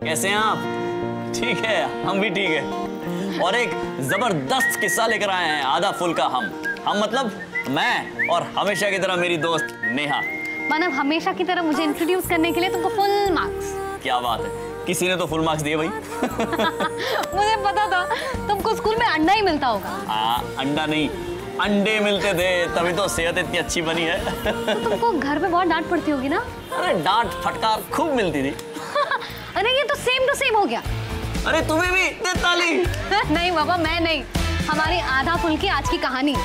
कैसे हैं आप? ठीक है, हम भी ठीक है। और एक जबरदस्त किस्सा लेकर आए हैं, आधा फुल का हम मतलब मैं और हमेशा की तरह मेरी दोस्त नेहा। मानव, हमेशा की तरह मुझे इंट्रोड्यूस करने के लिए तुमको फुल मार्क्स। क्या बात है, किसी ने तो फुल मार्क्स दिए भाई। मुझे पता था तुमको स्कूल में अंडा ही मिलता होगा। अंडा नहीं, अंडे मिलते थे, तभी तो सेहत इतनी अच्छी बनी है। तो तुमको घर पे बहुत डांट पड़ती होगी ना? अरे डांट फटकार खूब मिलती थी। अरे ये तो सेम टू सेम हो गया। अरे तुम्हें भी दे ताली। नहीं बाबा, मैं नहीं, हमारी आधा फुल की आज की कहानी।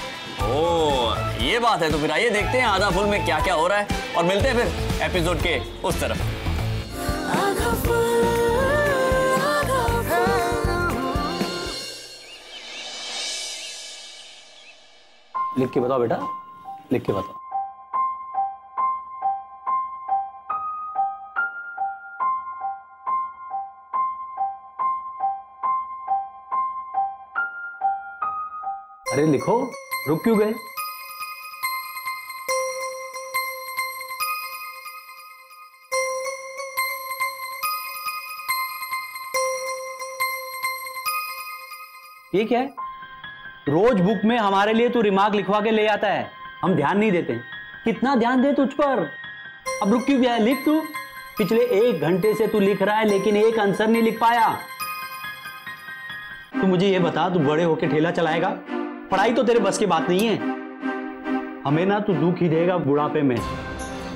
ओह, ये बात है। तो फिर आइए देखते हैं आधा फुल में क्या क्या हो रहा है और मिलते हैं फिर एपिसोड के उस तरफ। लिख के बताओ बेटा, लिख के बताओ। अरे लिखो, रुक क्यों गए? ये क्या है? रोज बुक में हमारे लिए तू रिमार्क लिखवा के ले आता है, हम ध्यान नहीं देते। कितना ध्यान दे तुझ पर। अब रुक क्यों गया है? लिख तू। पिछले 1 घंटे से तू लिख रहा है लेकिन एक आंसर नहीं लिख पाया। तू मुझे ये बता, तू बड़े होके ठेला चलाएगा? पढ़ाई तो तेरे बस की बात नहीं है। हमें ना तू दुख ही देगा बुढ़ापे में।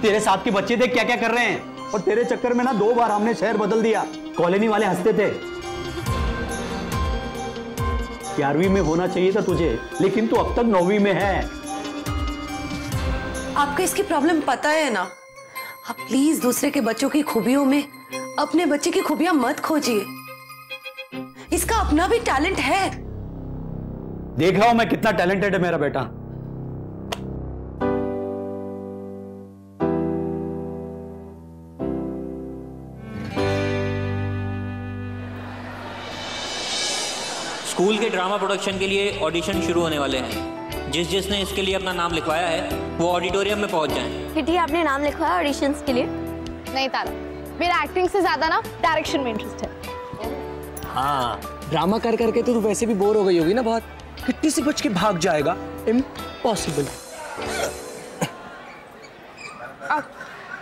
तेरे साथ के बच्चे देख क्या क्या कर रहे हैं, और तेरे चक्कर में ना 2 बार हमने शहर बदल दिया। कॉलोनी वाले हंसते थे। 11वीं में होना चाहिए था तुझे, लेकिन तू अब तक 9वीं में है। आपको इसकी प्रॉब्लम पता है ना? आप प्लीज दूसरे के बच्चों की खूबियों में अपने बच्चे की खूबियां मत खोजिए। इसका अपना भी टैलेंट है। देख रहा हूं मैं कितना टैलेंटेड है मेरा बेटा। स्कूल के ड्रामा प्रोडक्शन के लिए ऑडिशन शुरू होने वाले हैं। जिसने इसके लिए अपना नाम लिखवाया है वो ऑडिटोरियम में पहुंच जाएं। किटी, आपने नाम लिखवाया ऑडिशंस के लिए? नहीं तारा, मेरा एक्टिंग से ज्यादा ना डायरेक्शन में इंटरेस्ट है। हाँ, ड्रामा कर करके तो तू वैसे भी बोर हो गई होगी ना बहुत। किट्टी से बच के भाग जाएगा? इम्पॉसिबल।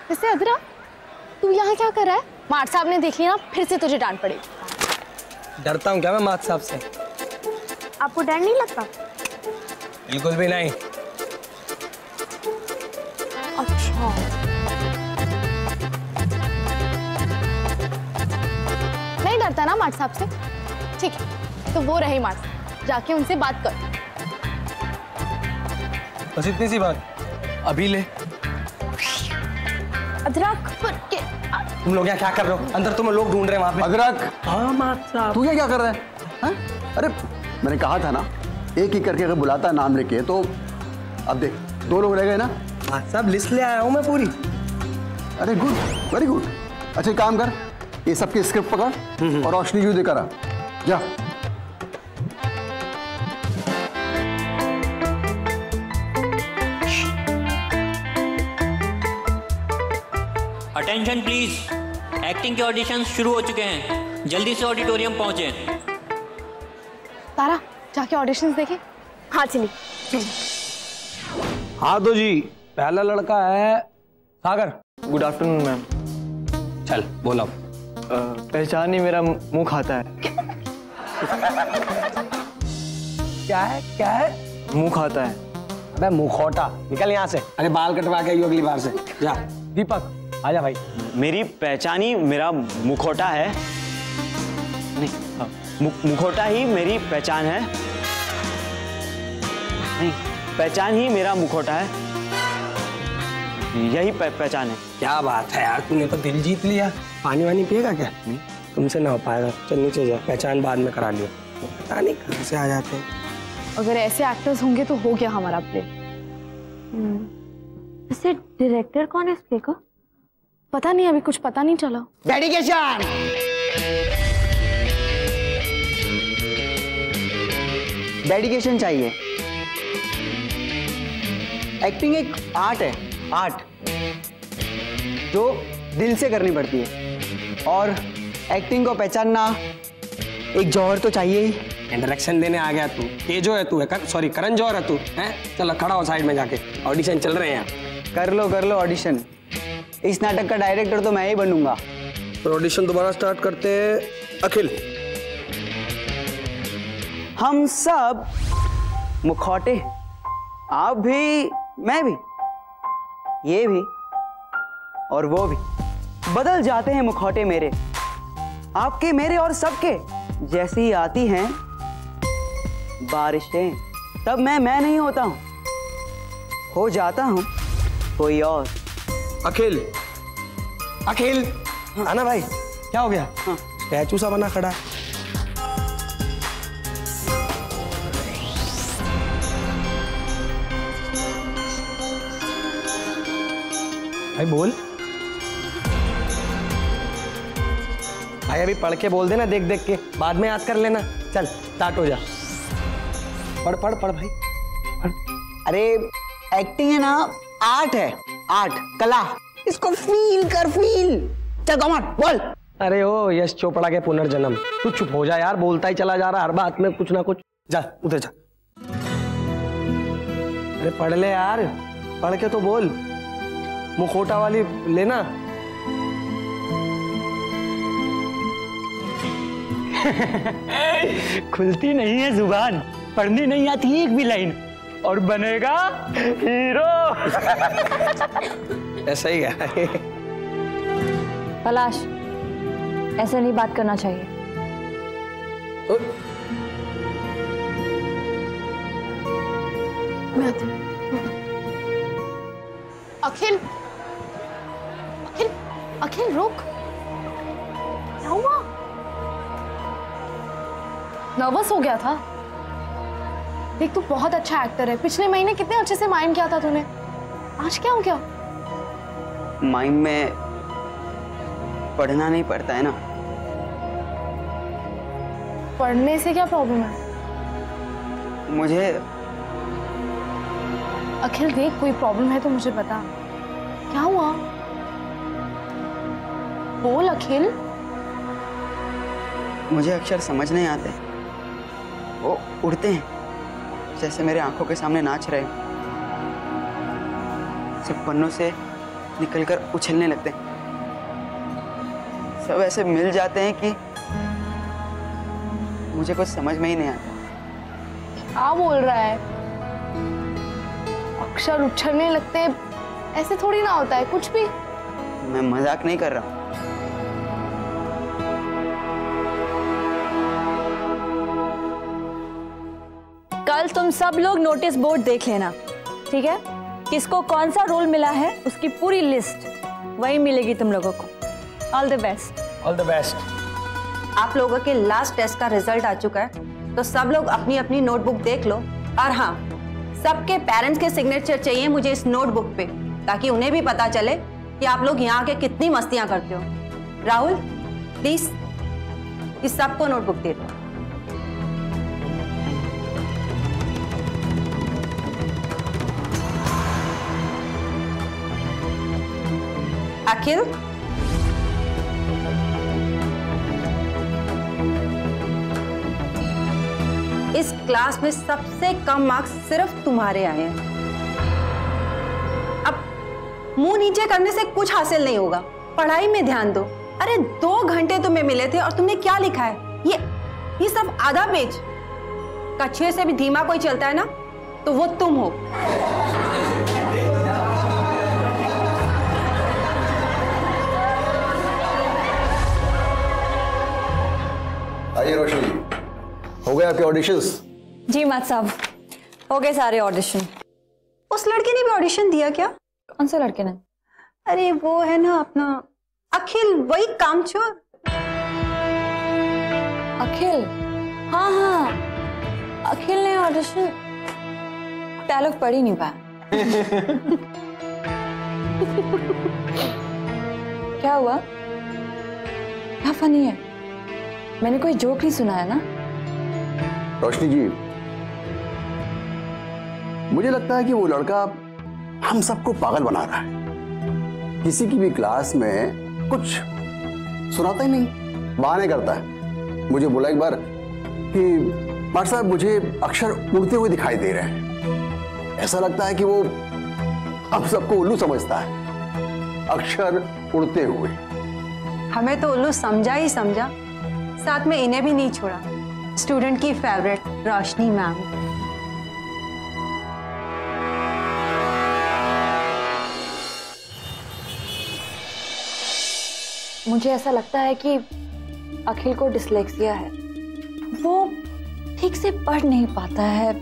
वैसे अदरा, तू यहाँ क्या कर रहा है? मार्ट साहब ने देख लिया ना, फिर से तुझे डांट पड़ेगी। डरता हूँ क्या मैं मार्ट साहब से? आपको डर नहीं लगता? बिल्कुल भी नहीं। अच्छा, नहीं डरता ना मार्ट साहब से? ठीक है, तो वो रहे मार्ट साहब, जाके उनसे बात कर। बस इतनी सी बात? अभी ले। अदरक तुम लोग यहाँ क्या कर रहे हो? अंदर तुम्हें लोग ढूंढ रहे हैं वहां पे। अदरक, हाँ मार्ट साहब। तू क्या कर रहा है? हाँ? अरे मैंने कहा था ना, एक एक करके अगर बुलाता है नाम लेके, तो अब देख 2 लोग रह गए ना। मार्ट साहब लिस्ट ले आया हूँ मैं पूरी। अरे गुड, वेरी गुड। अच्छा काम कर, ये सबकी स्क्रिप्ट पकड़ और रोशनी जी देकर आ जा। अटेंशन प्लीज, एक्टिंग के ऑडिशंस शुरू हो चुके हैं, जल्दी से ऑडिटोरियम पहुंचे। तारा, जाके ऑडिशंस देखे। हाँ चलिए। हाँ तो जी, पहला लड़का है सागर। Good afternoon ma'am. चल बोला। पहचान ही मेरा मुंह खाता है। क्या है? क्या है? मुंह खाता है। अबे मुखौटा, निकल यहाँ से। अरे बाल कटवा के आइयो अगली बार से। जा दीपक, आजा भाई। मेरी पहचान ही मेरा मुखौटा है। नहीं, मुखौटा ही मेरी पहचान है। नहीं, पहचान ही मेरा मुखौटा है। यही पहचान है। क्या बात है यार, तूने तो दिल जीत लिया। पानी वानी पिएगा क्या? तुमसे ना हो पाएगा, चल नीचे जा, पहचान बाद में करा लियो। पता नहीं कहाँ से आ जाते हैं। अगर ऐसे एक्टर्स होंगे तो हो गया हमारा प्ले। वैसे डायरेक्टर कौन है इस प्ले का? पता नहीं, अभी कुछ पता नहीं चला। डेडिकेशन। डेडिकेशन चाहिए। एक्टिंग एक आर्ट है, आर्ट जो दिल से करनी पड़ती है, और एक्टिंग को पहचानना एक जौहर तो चाहिए ही। इंटरेक्शन देने आ गया तू, तेजो है तू है सॉरी करण जौहर है तू हैं। चलो खड़ा हो साइड में जाके, ऑडिशन चल रहे हैं। कर लो ऑडिशन। इस नाटक का डायरेक्टर तो मैं ही बनूंगा। तो ऑडिशन दोबारा स्टार्ट करते हैं। अखिल, हम सब मुखौटे, आप भी, मैं भी, ये भी और वो भी। बदल जाते हैं मुखौटे मेरे, आपके, मेरे और सबके। जैसी ही आती हैं बारिशें, तब मैं नहीं होता हूं, हो जाता हूं कोई और। अखिल, अखिल, आना भाई, क्या हो गया? स्टैचू सा बना खड़ा है। भाई बोल भाई, अभी पढ़ के बोल देना, देख देख के, बाद में याद कर लेना। चल स्टार्ट हो जा, पढ़ पढ़ पढ़ भाई पढ़। अरे एक्टिंग है ना, आर्ट है, आर्ट, कला। इसको फील कर, फील। चल कमान बोल। अरे ओ यश चोपड़ा के पुनर्जन्म। तू चुप हो जा यार, बोलता ही चला जा रहा हर बात में कुछ ना कुछ। जा उधर जा। अरे पढ़ ले यार, पढ़ के तो बोल। मुखौटा वाली लेना। खुलती नहीं है जुबान, पढ़नी नहीं आती एक भी लाइन, और बनेगा हीरो। ऐसा ही है। पलाश, ऐसे नहीं बात करना चाहिए। अखिल, अखिल, अखिल रुक। क्या हुआ? नर्वस हो गया था? देख तू बहुत अच्छा एक्टर है, पिछले महीने कितने अच्छे से माइम किया था तूने, आज क्या हो गया? माइम में पढ़ना नहीं पड़ता है ना। पढ़ने से क्या प्रॉब्लम है? मुझे अखिल देख, कोई प्रॉब्लम है तो मुझे बता, क्या हुआ? बोल अखिल। मुझे अक्षर समझ नहीं आते, वो उड़ते हैं जैसे मेरे आंखों के सामने नाच रहे, सिर्फ पन्नों से निकलकर उछलने लगते हैं, सब ऐसे मिल जाते हैं कि मुझे कुछ समझ में ही नहीं आता। क्या बोल रहा है? अक्षर उछलने लगते हैं, ऐसे थोड़ी ना होता है कुछ भी। मैं मजाक नहीं कर रहा। कल तुम सब लोग नोटिस बोर्ड देख लेना, ठीक है? किसको कौन सा रोल मिला है उसकी पूरी लिस्ट वही मिलेगी तुम लोगों को। All the best. All the best. आप लोगों के लास्ट टेस्ट का रिजल्ट आ चुका है, तो सब लोग अपनी अपनी नोटबुक देख लो। और हाँ, सबके पेरेंट्स के सिग्नेचर चाहिए मुझे इस नोटबुक पे, ताकि उन्हें भी पता चले कि आप लोग यहाँ के कितनी मस्तियां करते हो। राहुल प्लीज इस सबको नोटबुक दे दो। अखिल, इस क्लास में सबसे कम मार्क्स सिर्फ तुम्हारे आए हैं। अब मुंह नीचे करने से कुछ हासिल नहीं होगा, पढ़ाई में ध्यान दो। अरे 2 घंटे तुम्हें मिले थे और तुमने क्या लिखा है? ये सब आधा पेज। कछुए से भी धीमा कोई चलता है ना, तो वो तुम हो। आइए रोशनी, हो गए आपके ऑडिशंस? जी मात साहब, हो गए सारे ऑडिशन। उस लड़के ने भी ऑडिशन दिया क्या? कौन से लड़के ने? अरे वो है ना अपना अखिल, वही कामचोर। अखिल? हाँ हाँ, अखिल ने ऑडिशन, डायलॉग पढ़ ही नहीं पाया। क्या हुआ? क्या फनी है? मैंने कोई जोक नहीं सुनाया ना? रोशनी जी, मुझे लगता है कि वो लड़का हम सबको पागल बना रहा है। किसी की भी क्लास में कुछ सुनाता ही नहीं, बहाने करता है। मुझे बोला एक बार कि मास्टर साहब मुझे अक्षर उड़ते हुए दिखाई दे रहे हैं। ऐसा लगता है कि वो हम सबको उल्लू समझता है। अक्षर उड़ते हुए। हमें तो उल्लू समझा ही समझा, साथ में इन्हें भी नहीं छोड़ा। स्टूडेंट की फेवरेट रोशनी मैम। मुझे ऐसा लगता है कि अखिल को डिसलेक्सिया है। वो ठीक से पढ़ नहीं पाता है,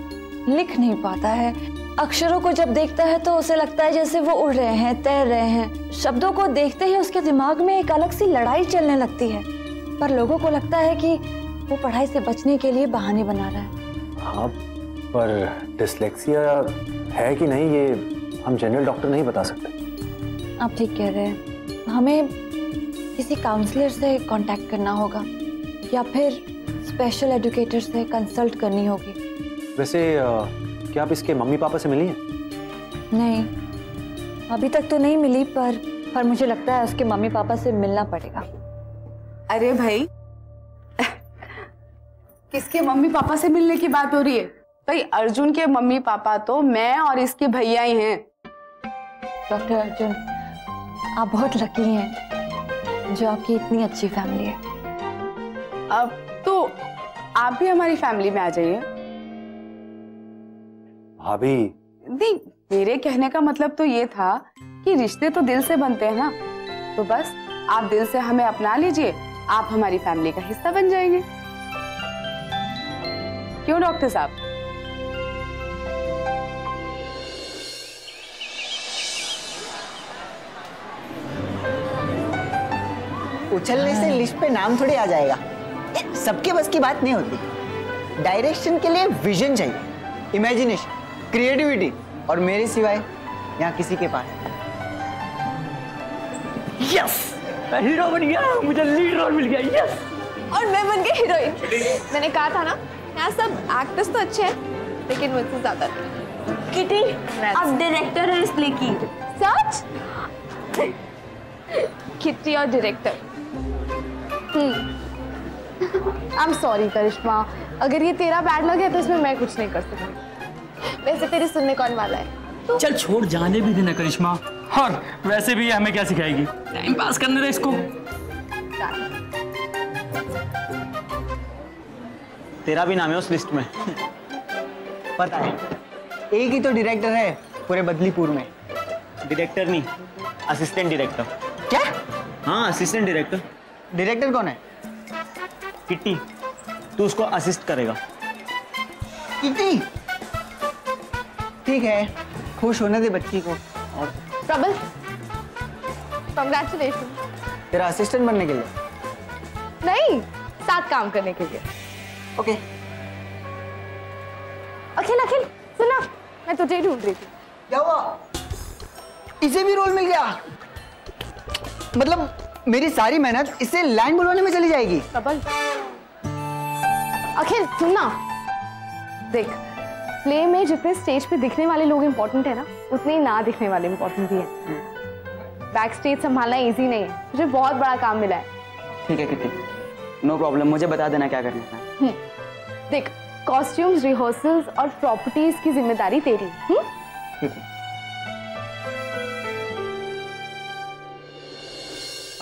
लिख नहीं पाता है। अक्षरों को जब देखता है तो उसे लगता है जैसे वो उड़ रहे हैं, तैर रहे हैं। शब्दों को देखते ही उसके दिमाग में एक अलग सी लड़ाई चलने लगती है। पर लोगों को लगता है कि वो पढ़ाई से बचने के लिए बहाने बना रहा है। हाँ, पर डिसलेक्सिया है कि नहीं ये हम जनरल डॉक्टर नहीं बता सकते। आप ठीक कह रहे हैं। हमें किसी काउंसलर से कांटेक्ट करना होगा या फिर स्पेशल एजुकेटर से कंसल्ट करनी होगी। वैसे क्या आप इसके मम्मी पापा से मिली हैं? नहीं, अभी तक तो नहीं मिली, पर मुझे लगता है उसके मम्मी पापा से मिलना पड़ेगा। अरे भाई, किसके मम्मी पापा से मिलने की बात हो रही है? भाई अर्जुन के मम्मी पापा तो मैं और इसके भैया ही हैं। डॉक्टर अर्जुन, आप बहुत लकी हैं जो आपकी इतनी अच्छी फैमिली है। अब तो आप भी हमारी फैमिली में आ जाइए। भाभी, नहीं, मेरे कहने का मतलब तो ये था कि रिश्ते तो दिल से बनते हैं ना, तो बस आप दिल से हमें अपना लीजिए, आप हमारी फैमिली का हिस्सा बन जाएंगे। क्यों डॉक्टर साहब? उछलने से लिस्ट पे नाम थोड़ी आ जाएगा। सबके बस की बात नहीं होती। डायरेक्शन के लिए विजन चाहिए, इमेजिनेशन, क्रिएटिविटी, और मेरे सिवाय यहाँ किसी के पास। यस, मैं हीरो बन गया, मुझे लीड रोल मिल गया। यस, और मैं बन गई हीरोइन। मैंने कहा था ना, यहाँ सब एक्टर्स तो अच्छे हैं लेकिन मुझसे ज्यादा किटी अब डायरेक्टर है इस प्ले की। सच? किटी और डायरेक्टर। आई एम सॉरी करिश्मा, अगर ये तेरा बैड लग गया तो इसमें मैं कुछ नहीं कर सकती। वैसे तेरी सुनने कौन वाला है? चल छोड़, जाने भी देना करिश्मा। और वैसे भी हमें क्या सिखाएगी, टाइम पास करने दे इसको। तेरा भी नाम है उस लिस्ट में। पता है, एक ही तो डायरेक्टर है पूरे बदलीपुर में। डायरेक्टर नहीं, असिस्टेंट डायरेक्टर। क्या? हाँ, असिस्टेंट डायरेक्टर। डायरेक्टर कौन है? किट्टी, तू उसको असिस्ट करेगा। किट्टी? ठीक है, खुश होने दे बच्ची को। और प्रबल, कांग्रेचुलेशन। तेरा असिस्टेंट बनने के लिए? नहीं, साथ काम करने के लिए। ओके। अखिल अखिल सुना, मैं तुझे ढूंढ रही थी। क्या हुआ? इसे भी रोल मिल गया? मतलब मेरी सारी मेहनत इससे लाइन बुलवाने में चली जाएगी। प्रबल, अखिल सुनना, देख, प्ले में जितने स्टेज पे दिखने वाले लोग इंपॉर्टेंट है ना, उतने ही ना दिखने वाले इंपॉर्टेंट भी हैं। बैक स्टेज संभालना इजी नहीं है, मुझे बहुत बड़ा काम मिला है। ठीक है किट्टी, नो प्रॉब्लम, मुझे बता देना क्या करना है। देख, कॉस्ट्यूम्स, रिहर्सल्स और प्रॉपर्टीज की जिम्मेदारी तेरी। ठीक है।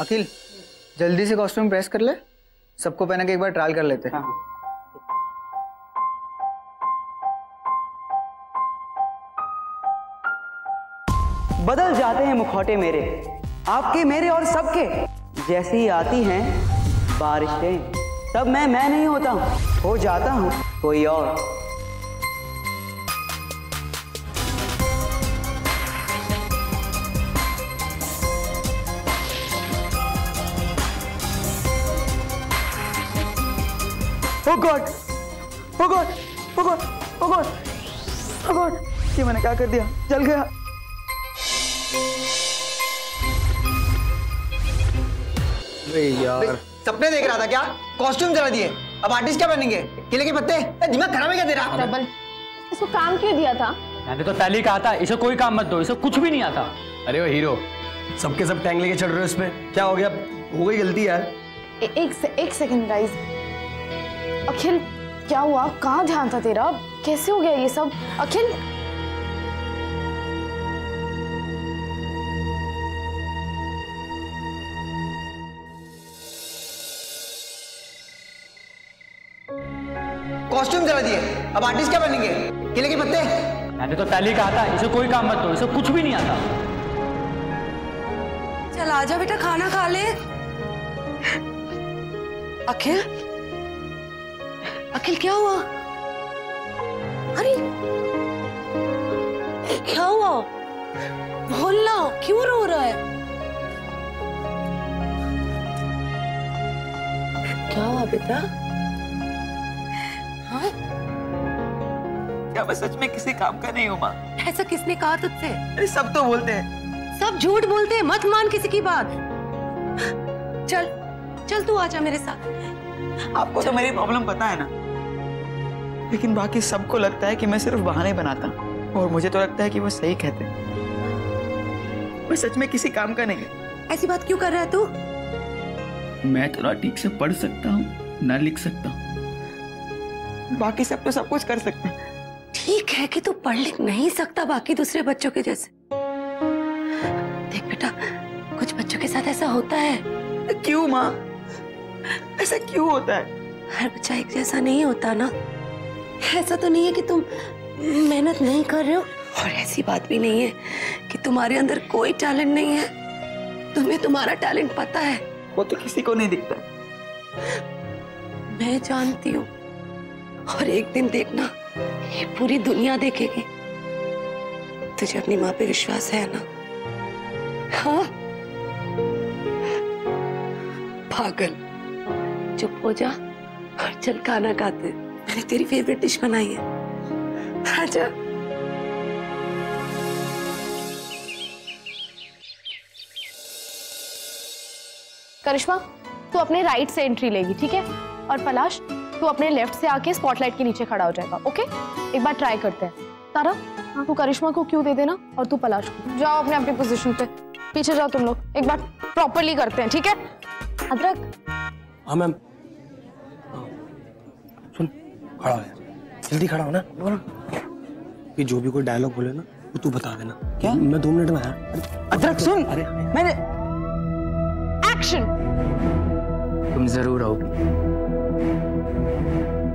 अखिल, जल्दी से कॉस्ट्यूम प्रेस कर ले, सबको पहना के एक बार ट्रायल कर लेते हैं। बदल जाते हैं मुखौटे मेरे, आपके, मेरे और सबके। जैसी आती हैं बारिशें, तब मैं नहीं होता हूँ, हो जाता हूँ कोई और। Oh God! Oh God! Oh God! Oh God! Oh God! ये मैंने क्या कर दिया? जल गया। यार, सपने देख रहा था क्या? कॉस्ट्यूम जला दिए, अब आर्टिस्ट क्या बनेंगे? केले के पत्ते? दिमाग खराब है क्या तेरा? प्रबल, इसको काम क्यों दिया था? मैंने तो पहले ही कहा था इसे कोई काम मत दो, इसे कुछ भी नहीं आता। अरे वो हीरो, सबके सब टैंक लेके चढ़ रहे हो इसमें, क्या हो गया? हो गई गलती यार। एक सेकंड गाइस। अखिल क्या हुआ? कहाँ ध्यान था तेरा? कैसे हो गया ये सब? अखिल कॉस्ट्यूम जला दिए, अब आर्टिस्ट क्या बनेंगे? केले के पत्ते? मैंने तो पहले ही कहा था इसे कोई काम मत दो, इसे कुछ भी नहीं आता। चल आजा बेटा, खाना खा ले। अखिल, अखिल क्या हुआ? अरे क्या हुआ? बोलना, क्यों रो रहा है? क्या हुआ बेटा? हाँ? क्या मैं सच में किसी काम का नहीं हूँ माँ? ऐसा किसने कहा तुझसे? अरे सब तो बोलते हैं। सब झूठ बोलते हैं, मत मान किसी की बात। चल चल तू आजा मेरे साथ। आपको तो मेरी प्रॉब्लम पता है ना, लेकिन बाकी सबको लगता है कि मैं सिर्फ बहाने बनाता हूँ, और मुझे तो लगता है कि वो सही कहते हैं। मैं सच में किसी काम का नहीं है। ऐसी बात क्यों कर रहा है तू? मैं थोड़ा ठीक से पढ़ सकता हूँ, ना लिख सकता हूँ, बाकी सब तो सब कुछ कर सकते हैं। ठीक है कि तू पढ़ लिख नहीं सकता बाकी दूसरे बच्चों के जैसे। देख बेटा, कुछ बच्चों के साथ ऐसा होता है। क्यों माँ, ऐसा क्यों होता है? हर बच्चा एक जैसा नहीं होता ना। ऐसा तो नहीं है कि तुम मेहनत नहीं कर रहे हो, और ऐसी बात भी नहीं है कि तुम्हारे अंदर कोई टैलेंट नहीं है। तुम्हें तुम्हारा टैलेंट पता है। वो तो किसी को नहीं दिखता। मैं जानती हूँ, और एक दिन देखना ये पूरी दुनिया देखेगी। तुझे अपनी माँ पे विश्वास है ना? हाँ? पागल, चुप हो जा और चल खाना खाते। मैंने तेरी फेवरेट डिश बनाई है, आजा। करिश्मा, तू अपने राइट से एंट्री लेगी, ठीक है? और पलाश, तू अपने लेफ्ट से आके स्पॉटलाइट के नीचे खड़ा हो जाएगा, ओके? एक बार ट्राई करते हैं। तारा, तू करिश्मा को क्यों दे देना, और तू पलाश को। जाओ अपने अपनी पोजीशन पे, पीछे जाओ तुम लोग। एक बार प्रॉपरली करते हैं, ठीक है? अदरक। हाँ मैम। सुन, खड़ा हो, जल्दी खड़ा हो ना। ये जो भी कोई डायलॉग बोले ना, वो तू बता देना। क्या? मैं 2 मिनट में आया। अदरक सुन। अरे मैंने एक्शन। तुम जरूर आओगी।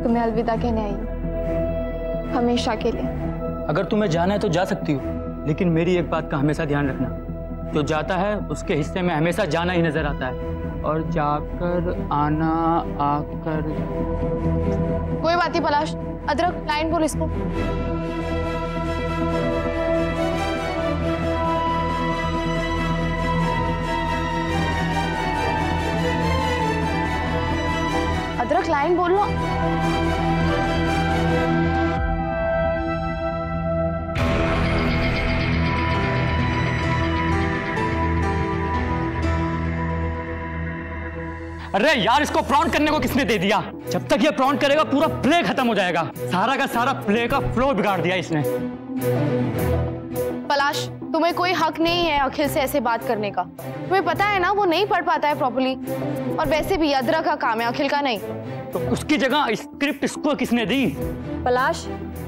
तुम्हें अलविदा कहने आई हूं, हमेशा के लिए। अगर तुम्हें जाना है तो जा सकती हो, लेकिन मेरी एक बात का हमेशा ध्यान रखना, जो जाता है उसके हिस्से में हमेशा जाना ही नजर आता है, और जाकर आना आकर। कोई बात नहीं पलाश, अदरक लाइन बोल इसको। अदरक लाइन बोल लो। अरे यार, इसको प्रॉन्ट करने को किसने दे दिया? जब तक ये प्रॉन्ट करेगा पूरा प्ले खत्म हो जाएगा। सारा का सारा प्ले का फ्लो बिगाड़ दिया इसने। पलाश, तुम्हें कोई हक नहीं है अखिल से ऐसे बात करने का। तुम्हें पता है ना वो नहीं पढ़ पाता है प्रॉपर्ली, और वैसे भी अदरक का काम है, अखिल का नहीं। तो उसकी जगह स्क्रिप्ट इसको किसने दी? पलाश,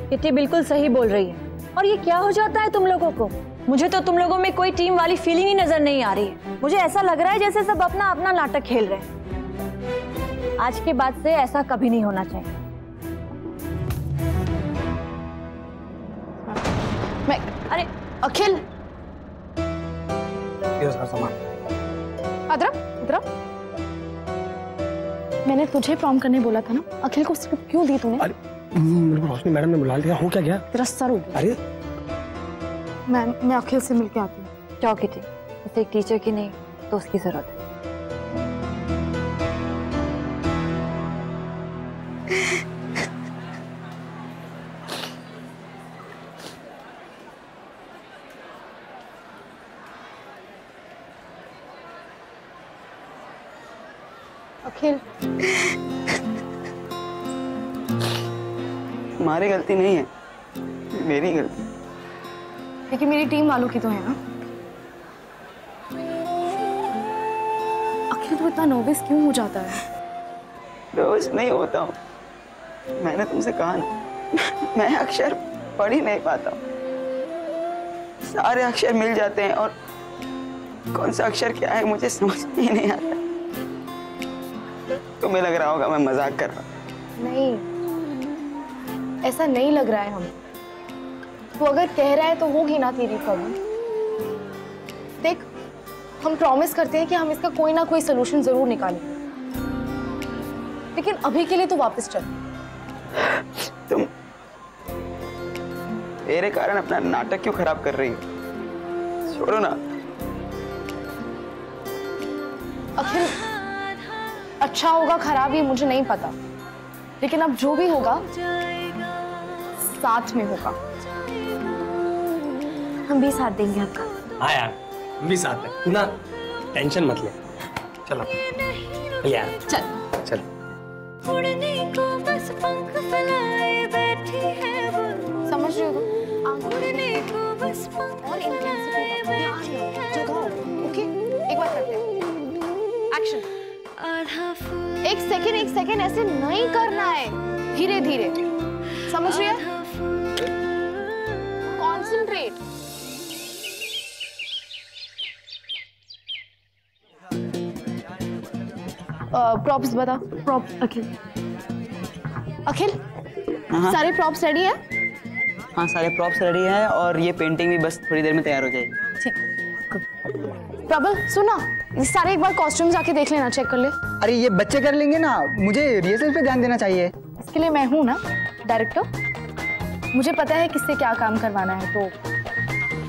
किटी बिल्कुल सही बोल रही है। और ये क्या हो जाता है तुम लोगों को? मुझे तो तुम लोगों में कोई टीम वाली फीलिंग ही नजर नहीं आ रही है। मुझे ऐसा लग रहा है जैसे सब अपना अपना नाटक खेल रहे हैं। आज के बाद से ऐसा कभी नहीं होना चाहिए। मैं, अरे अखिल, उसका सामान। अदरक, अदरक, मैंने तुझे प्रॉम्प्ट करने बोला था ना, अखिल को स्क्रिप्ट क्यों दी तूने? अरे मेरे को रोशनी मैडम ने बुला लिया, हो क्या गया? तेरा सर हो गया। अरे मैं अखिल से मिलके आती हूँ। क्या किटी, उसे एक टीचर की नहीं तो उसकी जरूरत है। अखिल, तुम्हारी गलती नहीं है, मेरी गलती। लेकिन मेरी टीम वालों की तो है ना। क्यों तू इतना नर्वस क्यों हो जाता है? रोज नहीं होता हूँ। मैंने तुमसे कहा ना, मैं अक्षर पढ़ ही नहीं पाता हूँ। सारे अक्षर मिल जाते हैं और कौन सा अक्षर क्या है मुझे समझ ही नहीं आता। तुम्हें लग रहा होगा मैं मजाक कर रहा हूँ। नहीं, ऐसा नहीं लग रहा है हमें। तू अगर कह रहा है तो होगी ना तेरी प्रॉब्लम। देख, हम प्रॉमिस करते हैं कि हम इसका कोई ना कोई सलूशन जरूर निकालेंगे, लेकिन अभी के लिए तो वापस चल। तुम मेरे कारण अपना नाटक क्यों खराब कर रही हो? छोड़ो ना। अखिल, अच्छा होगा खराब ये मुझे नहीं पता, लेकिन अब जो भी होगा साथ में होगा। हम भी साथ देंगे आपका। हाँ यार, हम भी साथ हैं। तू ना टेंशन मत ले। चलो यार, चल चल। उड़ने को बस पंख फैलाए बैठी है वो, समझ रहे हो? उड़ने को बस पंख और फैलाए बैठी है वो। ओके, एक बार करते हैं। एक्शन। एक सेकंड ऐसे नहीं करना है, धीरे धीरे, समझ रही है? कॉन्सेंट्रेट। प्रॉप्स बता। प्रॉप अखिल, सारे प्रॉप्स रेडी हैं? हाँ, सारे प्रॉप्स रेडी हैं और ये पेंटिंग भी बस थोड़ी देर में तैयार हो जाएगी। ठीक। प्रबल सुना, ये सारे एक बार कॉस्ट्यूम जाके देख लेना, चेक कर ले। अरे ये बच्चे कर लेंगे ना, मुझे रिहर्सल पे ध्यान देना चाहिए। इसके लिए मैं हूँ ना डायरेक्टर, मुझे पता है किससे क्या काम करवाना है। तो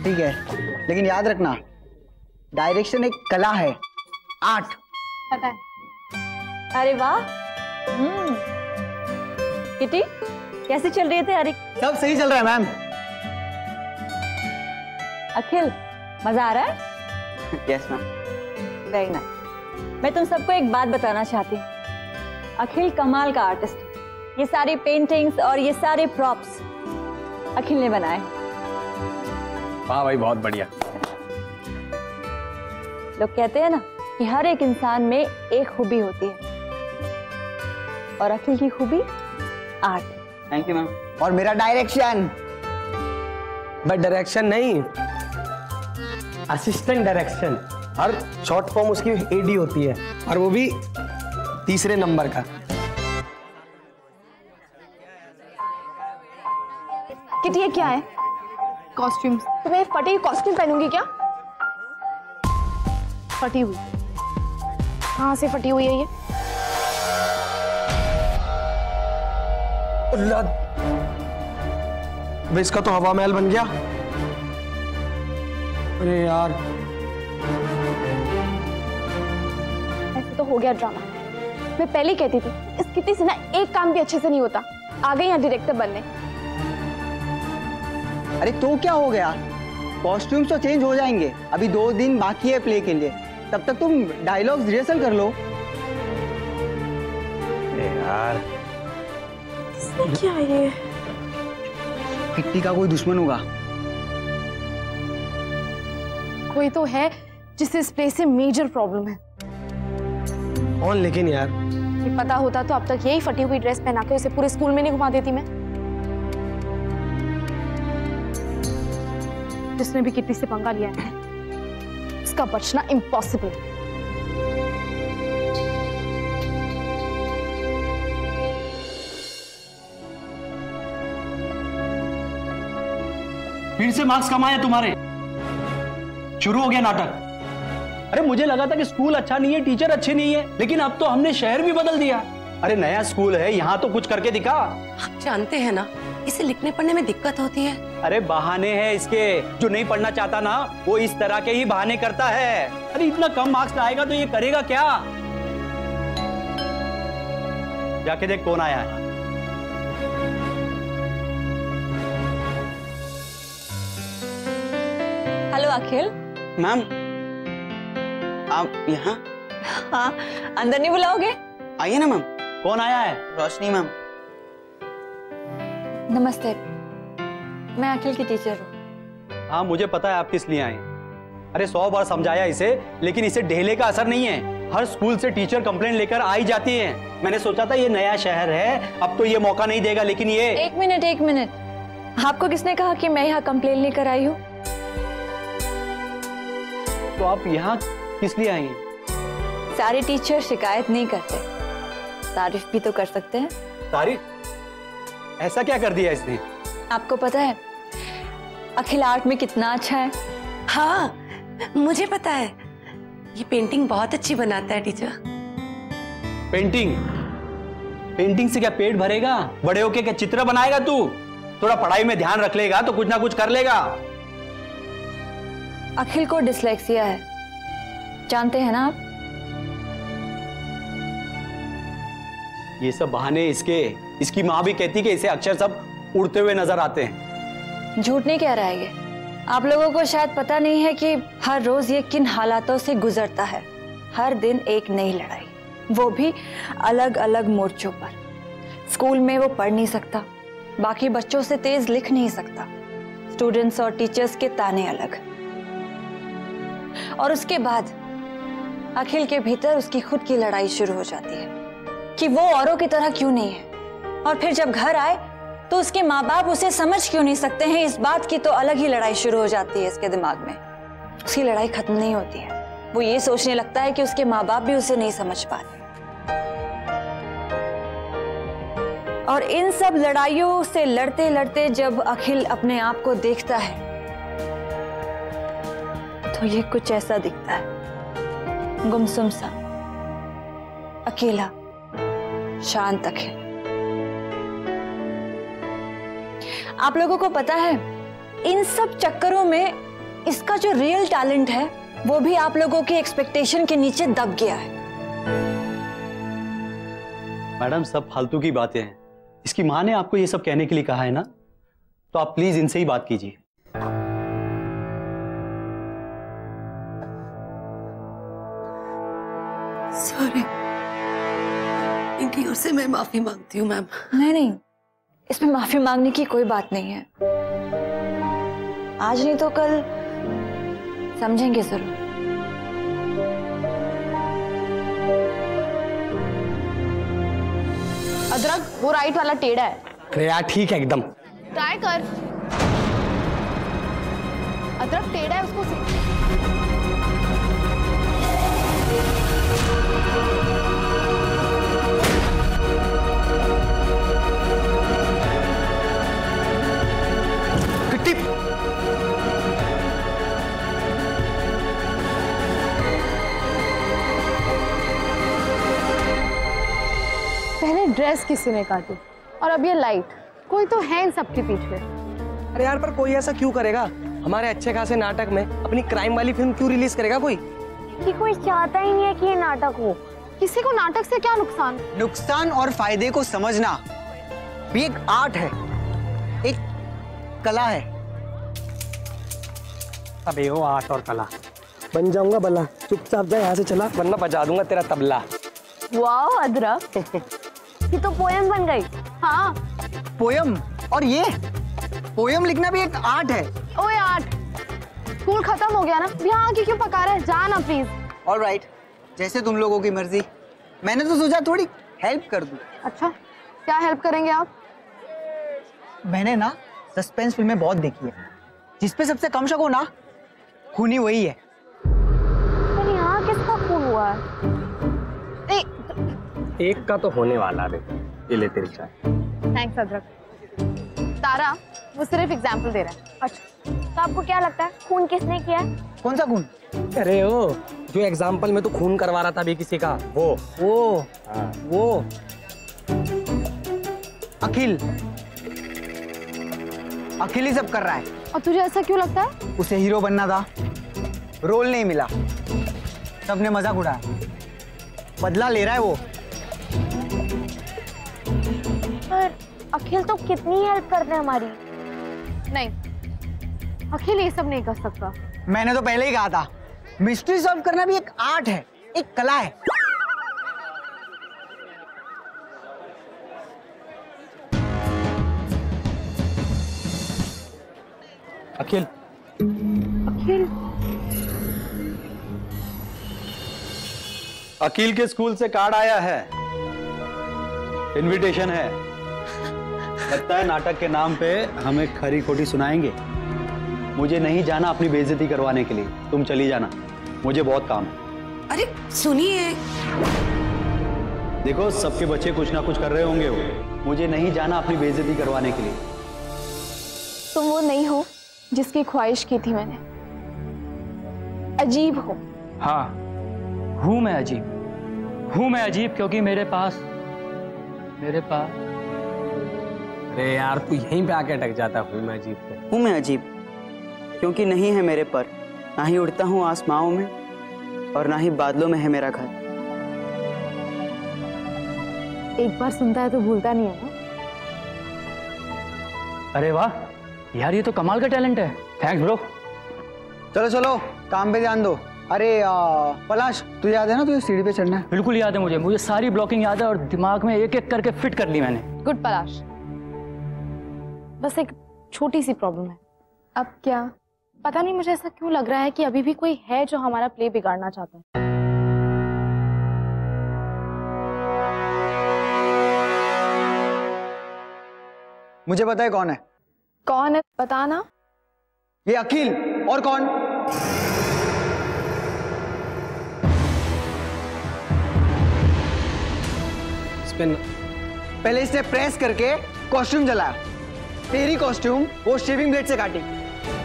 ठीक है, लेकिन याद रखना डायरेक्शन एक कला है, आर्ट। पता है। अरे वाह। किटी, कैसी चल रही है तैयारी? सब सही चल रहा है मैम। अखिल, मजा आ रहा है? Yes ma'am. Very nice. मैं तुम सबको एक बात बताना चाहती हूँ, अखिल कमाल का आर्टिस्ट है। ये सारी पेंटिंग्स और ये सारे प्रॉप्स अखिल ने बनाए। वाह भाई, बहुत बढ़िया। लोग कहते हैं ना कि हर एक इंसान में एक खूबी होती है, और अखिल की खूबी आर्ट। Thank you ma'am. और मेरा डायरेक्शन। बट डायरेक्शन नहीं, असिस्टेंट डायरेक्शन। हर शॉर्ट फॉर्म उसकी एडी होती है, और वो भी तीसरे नंबर का। किटी, ये क्या है? कॉस्ट्यूम। तुम्हें फटी हुई कॉस्ट्यूम पहनूंगी क्या? फटी हुई? कहाँ से फटी हुई है ये? अब इसका तो हवा महल बन गया। अरे यार, ऐसे तो हो गया ड्रामा। मैं पहले ही कहती थी इस किटी से ना एक काम भी अच्छे से नहीं होता। आ गई यहाँ डायरेक्टर बनने। अरे तो क्या हो गया, कॉस्ट्यूम्स तो चेंज हो जाएंगे। अभी 2 दिन बाकी है प्ले के लिए, तब तक तुम डायलॉग्स रिहर्सल कर लो। यार क्या ये? किट्टी का कोई दुश्मन होगा। कोई तो है जिसे इस प्ले से मेजर प्रॉब्लम है। कौन? लेकिन यार, ये पता होता तो अब तक यही फटी हुई ड्रेस पहना के उसे पूरे स्कूल में नहीं घुमा देती मैं। जिसने भी किट्टी से पंगा लिया है उसका बचना इम्पॉसिबल है। फिर से मार्क्स कम आए तुम्हारे, शुरू हो गया नाटक। अरे मुझे लगा था कि स्कूल अच्छा नहीं है, टीचर अच्छे नहीं है, लेकिन अब तो हमने शहर भी बदल दिया। अरे नया स्कूल है, यहाँ तो कुछ करके दिखा। आप जानते हैं ना इसे लिखने पढ़ने में दिक्कत होती है। अरे बहाने हैं इसके, जो नहीं पढ़ना चाहता ना वो इस तरह के ही बहाने करता है। अरे इतना कम मार्क्स लाएगा तो ये करेगा क्या? जाके देख कौन आया है। हेलो अखिल। मैम, आप यहाँ? हाँ, अंदर नहीं बुलाओगे? आइए ना मैम। कौन आया है? रोशनी मैम। नमस्ते, मैं अखिल की टीचर हूँ। हाँ मुझे पता है आप किस लिए आए। अरे 100 बार समझाया इसे, लेकिन इसे ढेले का असर नहीं है। हर स्कूल से टीचर कंप्लेंट लेकर आई जाती हैं। मैंने सोचा था ये नया शहर है, अब तो ये मौका नहीं देगा, लेकिन ये। एक मिनट, आपको किसने कहा कि मैं यहाँ कंप्लेंट लेकर आई हूँ? तो आप यहाँ किस लिए आई हैं? सारे टीचर शिकायत नहीं करते, तारीफ भी तो कर सकते हैं। तारीफ? ऐसा क्या कर दिया इसने? आपको पता है अखिल आर्ट में कितना अच्छा है? हाँ, मुझे पता है। ये पेंटिंग बहुत अच्छी बनाता है टीचर। पेंटिंग से क्या पेट भरेगा? बड़े होके क्या चित्र बनाएगा तू? थोड़ा पढ़ाई में ध्यान रख लेगा तो कुछ ना कुछ कर लेगा। अखिल को डिसलेक्सिया है, जानते हैं ना आप? ये सब बहाने इसकी माँ भी कहती कि इसे अक्षर सब उड़ते हुए नजर आते हैं। झूठ नहीं कह रहा है ये। आप लोगों को शायद पता नहीं है कि हर रोज ये किन हालातों से गुजरता है। हर दिन एक नई लड़ाई, वो भी अलग अलग मोर्चों पर। स्कूल में वो पढ़ नहीं सकता, बाकी बच्चों से तेज लिख नहीं सकता, स्टूडेंट्स और टीचर्स के ताने अलग। और उसके बाद अखिल के भीतर उसकी खुद की लड़ाई शुरू हो जाती है कि वो औरों की तरह क्यों नहीं है। और फिर जब घर आए तो उसके माँ बाप उसे समझ क्यों नहीं सकते हैं, इस बात की तो अलग ही लड़ाई शुरू हो जाती है इसके दिमाग में। उसकी लड़ाई खत्म नहीं होती है। वो ये सोचने लगता है कि उसके माँ बाप भी उसे नहीं समझ पाते। और इन सब लड़ाइयों से लड़ते लड़ते जब अखिल अपने आप को देखता है तो ये कुछ ऐसा दिखता है, गुमसुम सा, अकेला, शांत अखिल। आप लोगों को पता है इन सब चक्करों में इसका जो रियल टैलेंट है वो भी आप लोगों के एक्सपेक्टेशन के नीचे दब गया है। मैडम, सब फालतू की बातें हैं। इसकी माँ ने आपको ये सब कहने के लिए कहा है ना, तो आप प्लीज इनसे ही बात कीजिए। सॉरी, इनकी ओर से मैं माफी मांगती हूँ मैम। नहीं, इसमें माफी मांगने की कोई बात नहीं है। आज नहीं तो कल समझेंगे जरूर। अदरक, वो राइट वाला टेढ़ा है। अरे यार ठीक है एकदम। ट्राई कर। अदरक टेढ़ा है, उसको पहले ड्रेस किसी ने काटी और अब ये लाइट। कोई तो है इन सबके पीछे। अरे यार, पर कोई ऐसा क्यों करेगा? हमारे अच्छे खासे नाटक में अपनी क्राइम वाली फिल्म क्यों रिलीज करेगा कोई? कि कोई चाहता ही नहीं है कि ये नाटक हो। किसी को नाटक से क्या नुकसान? नुकसान और फायदे को समझना भी एक आर्ट है, एक कला है। अबे वो आर्ट और कला बन जाऊंगा भला। चुपचाप जा यहाँ से, चला वरना बजा दूंगा तेरा तबला। वाह अदरक, ये तो पोयम बन गई। हाँ, पोयम। और ये पोयम लिखना भी एक आर्ट है। ओए आर्ट, स्कूल खत्म हो गया ना, यहाँ आके क्यों पका रहे? जा ना प्लीज। ऑलराइट, जैसे तुम लोगों की मर्जी। मैंने तो सोचा थोड़ी हेल्प कर दूं। अच्छा, क्या हेल्प करेंगे आप? मैंने ना सस्पेंस फिल्में बहुत देखी है, जिसपे सबसे कम शक हो ना, खूनी वही है। पर यहाँ किसका खून हुआ है? एक का तो होने वाला है। ये ले तेरी चाय। थैंक्स अदरक। तारा, वो सिर्फ एग्जाम्पल दे रहा है। अच्छा, तो आपको क्या लगता है खून किसने किया है? कौन सा खून? अरे ओ, जो एग्जाम्पल में तो खून करवा रहा था अभी किसी का, वो अखिल ही सब कर रहा है। और तुझे ऐसा क्यों लगता है? उसे हीरो बनना था, रोल नहीं मिला, सबने मजाक उड़ाया, बदला ले रहा है वो। पर अखिल तो कितनी हेल्प करते हैं हमारी। नहीं, अखिल ये सब नहीं कर सकता। मैंने तो पहले ही कहा था, मिस्ट्री सॉल्व करना भी एक आर्ट है, एक कला है। अखिल, अकील के स्कूल से कार्ड आया है, इनविटेशन है। लगता है नाटक के नाम पे हमें खरी खोटी सुनाएंगे। मुझे नहीं जाना अपनी बेइज्जती करवाने के लिए, तुम चली जाना, मुझे बहुत काम है। अरे सुनिए, देखो सबके बच्चे कुछ ना कुछ कर रहे होंगे, मुझे नहीं जाना अपनी बेइज्जती करवाने के लिए। तुम वो नहीं हो जिसकी ख्वाहिश की थी मैंने। अजीब हो। हाँ, हूं मैं अजीब, हूं मैं अजीब क्योंकि मेरे पास अरे यार तू यहीं पे आके अटक जाता। हूँ मैं अजीब पे। हूँ मैं अजीब क्योंकि नहीं है मेरे पर, ना ही उड़ता हूँ आसमानों में और ना ही बादलों में है मेरा घर। एक बार सुनता है तो भूलता नहीं है ना। अरे वाह यार, ये तो कमाल का टैलेंट है। Thanks bro. चलो चलो काम पे ध्यान दो। अरे पलाश, तुझे याद है ना तुझे सीढ़ी पे चढ़ना है? बिल्कुल याद है मुझे सारी ब्लॉकिंग याद है और दिमाग में एक एक करके फिट कर ली मैंने। गुड पलाश, बस एक छोटी सी प्रॉब्लम है। अब क्या पता नहीं, मुझे ऐसा क्यों लग रहा है कि अभी भी कोई है जो हमारा प्ले बिगाड़ना चाहता है। मुझे पता है कौन है। कौन है बताना? ये अखिल। और कौन? पहले इसने प्रेस करके कॉस्ट्यूम जलाया, तेरी कॉस्ट्यूम वो शेविंग ब्लेड से काटी,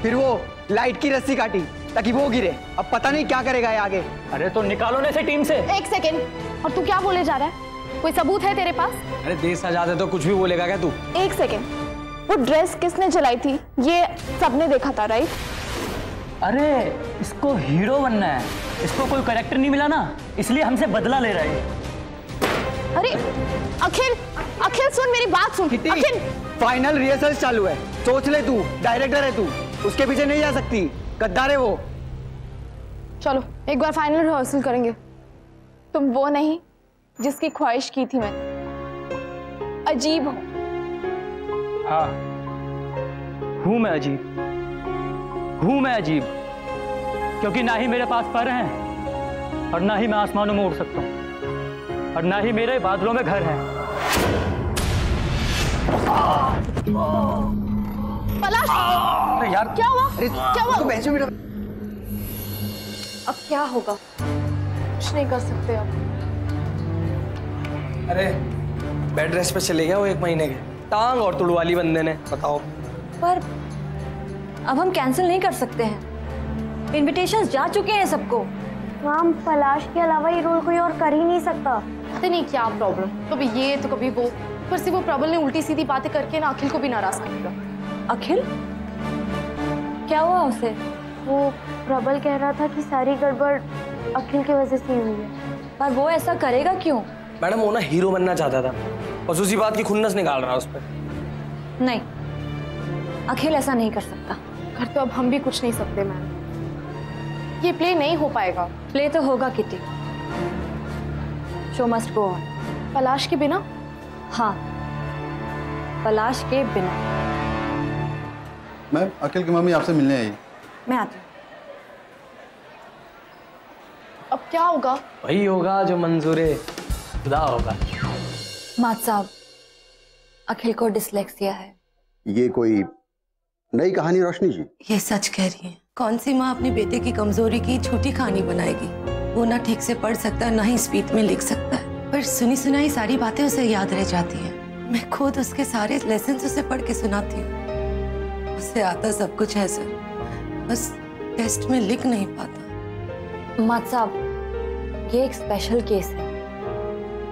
फिर वो लाइट की रस्सी काटी ताकि वो गिरे। अब पता नहीं क्या करेगा ये आगे। अरे तो निकालो ना इसे टीम से। एक सेकेंड, और तू क्या बोले जा रहा है? कोई सबूत है तेरे पास? अरे देश आजाद है तो कुछ भी बोलेगा क्या तू? एक सेकेंड, वो ड्रेस किसने जलाई थी ये सबने देखा था, राइट? अरे इसको हीरो बनना है, इसको कोई कैरेक्टर नहीं मिला ना, इसलिए हमसे बदला ले रहा है। अरे अखिल, अखिल सुन मेरी बात सुन। अखिल, फाइनल रिहर्सल चालू है, सोच ले तू, डायरेक्टर है तू, उसके पीछे नहीं जा सकती, गद्दार है वो। चलो एक बार फाइनल रिहर्सल करेंगे। तुम वो नहीं जिसकी ख्वाहिश की थी मैंने। अजीब हो। हाँ, हूं मैं अजीब, हूं मैं अजीब क्योंकि ना ही मेरे पास पर हैं और ना ही मैं आसमानों में उड़ सकता हूं और ना ही मेरे बादलों में घर है। पलाश! अरे यार क्या हुआ? क्या हुआ? अब क्या होगा? कुछ नहीं कर सकते अब। अरे बेड रेस्ट पे चले गया वो 1 महीने के, टांग और तुड़वाली बंदे ने। बताओ। पर अब हम कैंसिल नहीं कर सकते हैं, इनविटेशंस जा चुके हैं सबको। मैम पलाश के अलावा ये रोल कोई और कर ही नहीं सकता। पता नहीं क्या प्रॉब्लम, कभी ये तो कभी वो, पर से वो प्रॉब्लम ने उल्टी सीधी बातें करके ना अखिल को भी नाराज कर दिया। अखिल? क्या हुआ उसे? वो प्रबल कह रहा था कि सारी गड़बड़ अखिल की वजह से हुई है। पर वो ऐसा करेगा क्यों? मैडम वो ना हीरो बनना चाहता था, बस उसी बात की खुन्नस निकाल रहा है उस पर। नहीं, अखिल ऐसा नहीं कर सकता। कर तो अब हम भी कुछ नहीं सकते मैम, ये प्ले नहीं हो पाएगा। प्ले तो होगा Kitty, show must go on. Palash के बिना? हाँ, पलाश के बिना। मैम अखिल की मम्मी आपसे मिलने आई। मैं आती हूँ। अब क्या होगा? वही होगा जो मंजूरे खुदा होगा। मात साहब, अखिल को डिसलेक्सिया है। ये कोई नई कहानी रोशनी जी? ये सच कह रही है। कौन सी माँ अपने बेटे की कमजोरी की झूठी कहानी बनाएगी? वो ना ठीक से पढ़ सकता है ना ही स्पीड में लिख सकता है, पर सुनी सुनाई सारी बातें उसे याद रह जाती हैं। मैं खुद उसके सारे लेसन उसे पढ़ के सुनाती हूँ। उसे आता सब कुछ है सर, बस टेस्ट में लिख नहीं पाता। मात साहब, ये एक स्पेशल केस है।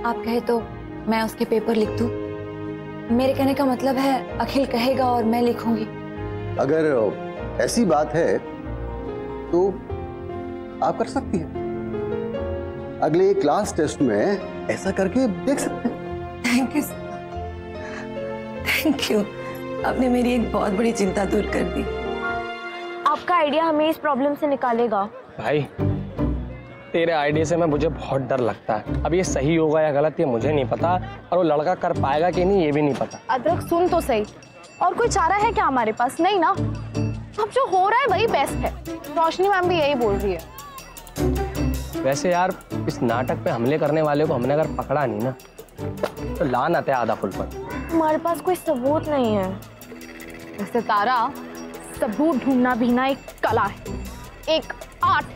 आप कहे तो मैं उसके पेपर लिख दूं? मेरे कहने का मतलब है अखिल कहेगा और मैं लिखूंगी। अगर ऐसी बात है तो आप कर सकती हैं, अगले क्लास टेस्ट में ऐसा करके देख सकते हैं। Thank you, thank you. आपने मेरी एक बहुत बड़ी चिंता दूर कर दी। आपका आइडिया हमें इस प्रॉब्लम से निकालेगा। भाई तेरे आइडिया से मुझे बहुत डर लगता है। अब ये सही होगा या गलत ये मुझे नहीं पता, और वो लड़का कर पाएगा कि नहीं ये भी नहीं पता। अदरक सुन तो सही, और कोई चारा है क्या हमारे पास? नहीं ना, अब जो हो रहा है वही बेस्ट है। रोशनी मैम भी यही बोल रही है। वैसे यार इस नाटक पे हमले करने वाले को हमने अगर पकड़ा नहीं ना तो लान आते आधा फुल पर। हमारे पास कोई सबूत नहीं है। वैसे तारा, सबूत ढूंढना भी ना एक कला है, एक आर्ट।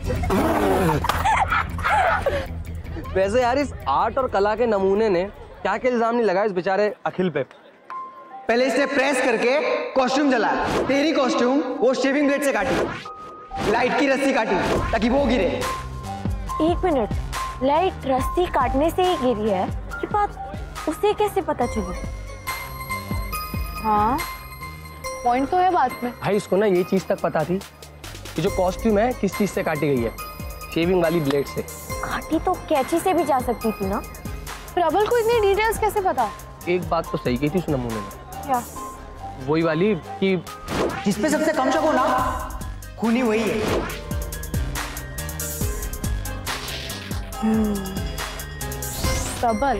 वैसे यार इस आर्ट और कला के नमूने ने क्या क्या इल्जाम नहीं लगाया इस बेचारे अखिल पे। पहले इसने प्रेस करके कॉस्ट्यूम जलाया, तेरी कॉस्ट्यूम वो शेविंग ब्लेड से काटी, लाइट की रस्सी काटी ताकि वो गिरे। एक मिनट, लाइट रस्सी काटने से ही गिरी है, ये बात उसे कैसे पता चली? हाँ, पॉइंट तो है बात में। भाई इसको ना ये चीज तक पता थी कि जो कॉस्ट्यूम है किस चीज से काटी गई है, शेविंग वाली ब्लेड से। काटी तो कैंची से भी जा सकती थी ना। प्रबल को इतनी डिटेल्स कैसे पता? एक बात तो सही कही थी उस नमूने में, क्या? वही वाली कि जिसपे सबसे कम शक हो ना, खूनी वही है। प्रबल,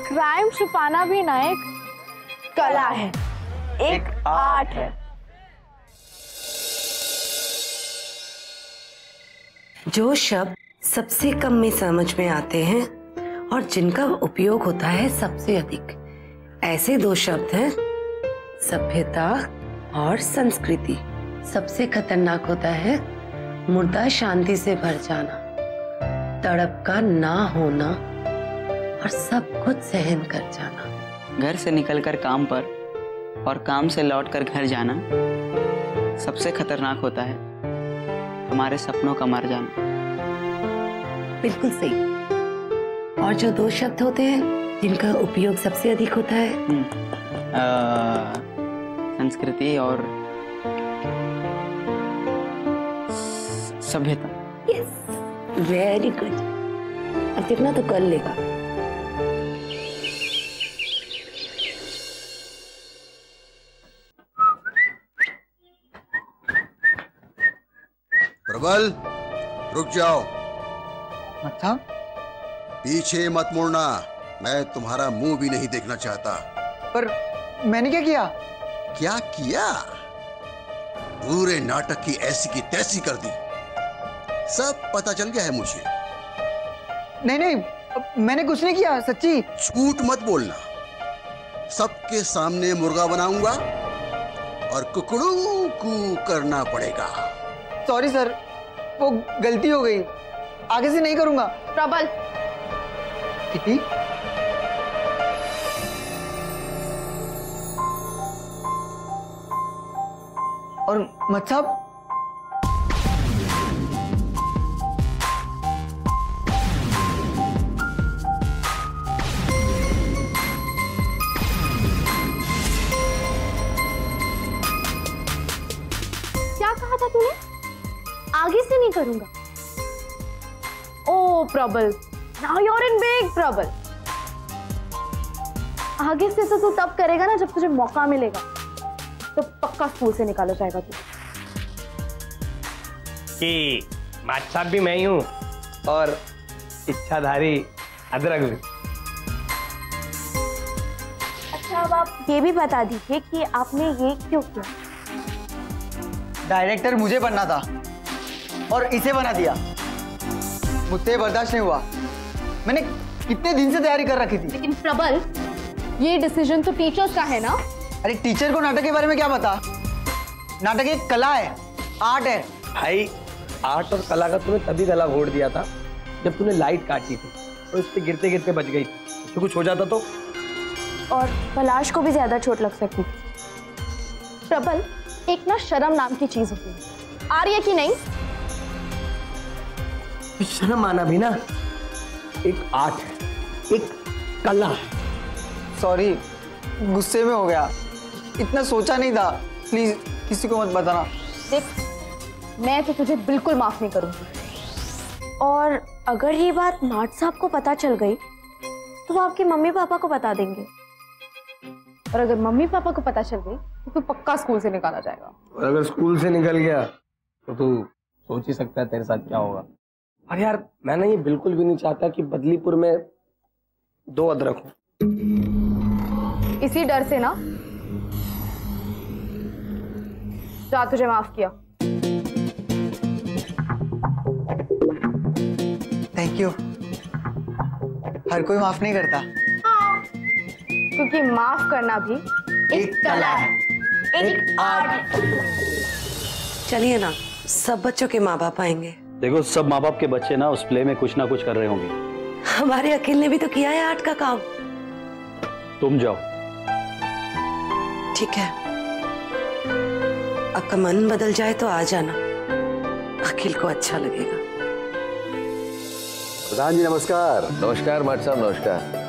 क्राइम छुपाना भी ना एक कला है, एक आर्ट है। जो शब्द सबसे कम में समझ में आते हैं और जिनका उपयोग होता है सबसे अधिक, ऐसे दो शब्द हैं सभ्यता और संस्कृति। सबसे खतरनाक होता है मुर्दा शांति से भर जाना, तड़प का ना होना और सब कुछ सहन कर जाना। घर से निकलकर काम पर और काम से लौटकर घर जाना सबसे खतरनाक होता है हमारे सपनों का मर जाना। बिल्कुल सही। और जो दो शब्द होते हैं जिनका उपयोग सबसे अधिक होता है, संस्कृति और सभ्यता। Yes, very good. अब देखना तो कर लेगा। प्रबल, रुक जाओ। अच्छा, पीछे मत मुड़ना, मैं तुम्हारा मुंह भी नहीं देखना चाहता। पर मैंने क्या किया? क्या किया? पूरे नाटक की ऐसी की तैसी कर दी। सब पता चल गया है मुझे। नहीं नहीं, मैंने कुछ नहीं किया, सच्ची। झूठ मत बोलना। सबके सामने मुर्गा बनाऊंगा और कुकड़ू कू करना पड़ेगा। सॉरी सर, वो गलती हो गई, आगे से नहीं करूंगा। प्रबल, किटी, और मत साहब, क्या कहा था तूने? आगे से नहीं करूंगा। ओ प्रबल, now you're in big trouble. आगे से तो तू तब करेगा ना जब तुझे मौका मिलेगा, तो पक्का स्कूल से निकाला जाएगा तू। कि माच साहब भी मैं ही हूँ और इच्छाधारी अदरक भी। अच्छा, अब आप ये भी बता दीजिए कि आपने ये क्यों किया? डायरेक्टर मुझे बनना था और इसे बना दिया। मुझसे बर्दाश्त नहीं हुआ। मैंने कितने दिन से तैयारी कर रखी थी। लेकिन प्रबल, ये डिसीजन तो टीचर्स का है ना। अरे टीचर को नाटक के बारे में क्या पता? नाटक एक कला है, आर्ट है। भाई आर्ट और कला का तूने तभी गला घोट दिया था जब तूने लाइट काटी थी और उस पर गिरते गिरते बच गई। तो कुछ हो जाता तो? और पलाश को भी ज्यादा चोट लग सकती। प्रबल, एक ना शर्म नाम की चीज होती है, आ रही है कि नहीं? शर्म आना भी ना एक आर्ट है, एक कला है। सॉरी, गुस्से में हो गया, इतना सोचा नहीं था। प्लीज किसी को मत बताना। देख, मैं तो तुझे बिल्कुल माफ नहीं करूंगी। और अगर ये बात नाट साहब को पता चल गई तो वो आपके मम्मी पापा को बता देंगे। और अगर मम्मी पापा को पता चल गई तो तू पक्का स्कूल से निकाला जाएगा। और अगर स्कूल से निकल गया तो तू सोच ही सकता है तेरे साथ क्या होगा। और यार मैं ना ये बिल्कुल भी नहीं चाहता कि बदलीपुर में दो अदरक हो। इसी डर से ना जा तुझे माफ किया। Thank you. हर कोई माफ नहीं करता। क्योंकि माफ करना भी एक कला है, एक आर्ट है। चलिए ना, सब बच्चों के माँ बाप आएंगे। देखो, सब माँ बाप के बच्चे ना उस प्ले में कुछ ना कुछ कर रहे होंगे। हमारे अखिल ने भी तो किया है आर्ट का काम। तुम जाओ। ठीक है, आपका मन बदल जाए तो आ जाना, अखिल को अच्छा लगेगा। प्रधान जी नमस्कार। नमस्कार माट साहब, नमस्कार।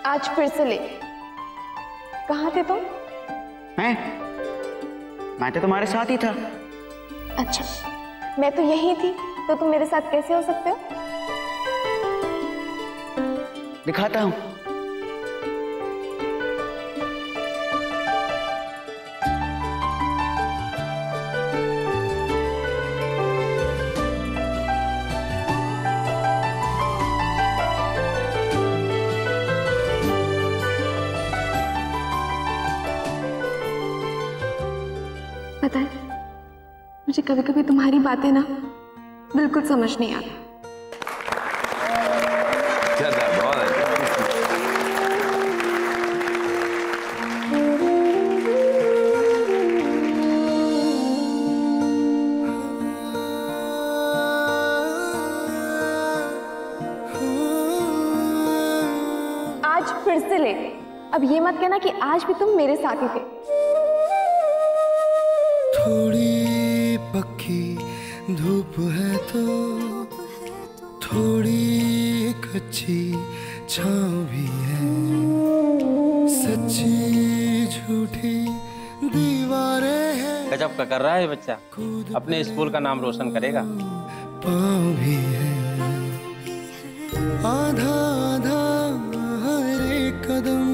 आज फिर से ले। कहाँ थे तुम? मैं तो तुम्हारे साथ ही था। अच्छा, मैं तो यही थी, तो तुम मेरे साथ कैसे हो सकते हो? दिखाता हूँ। पता है, मुझे कभी कभी तुम्हारी बातें ना बिल्कुल समझ नहीं आती। बहुत आज फिर से ले। अब ये मत कहना कि आज भी तुम मेरे साथ ही थे। थोड़ी पक्की धूप है तो थोड़ी कच्ची छाँव भी है, सच्ची झूठी दीवारें हैं। गजब का कर रहा है बच्चा, अपने स्कूल का नाम रोशन करेगा। पाँव भी है, आधा आधा हर एक कदम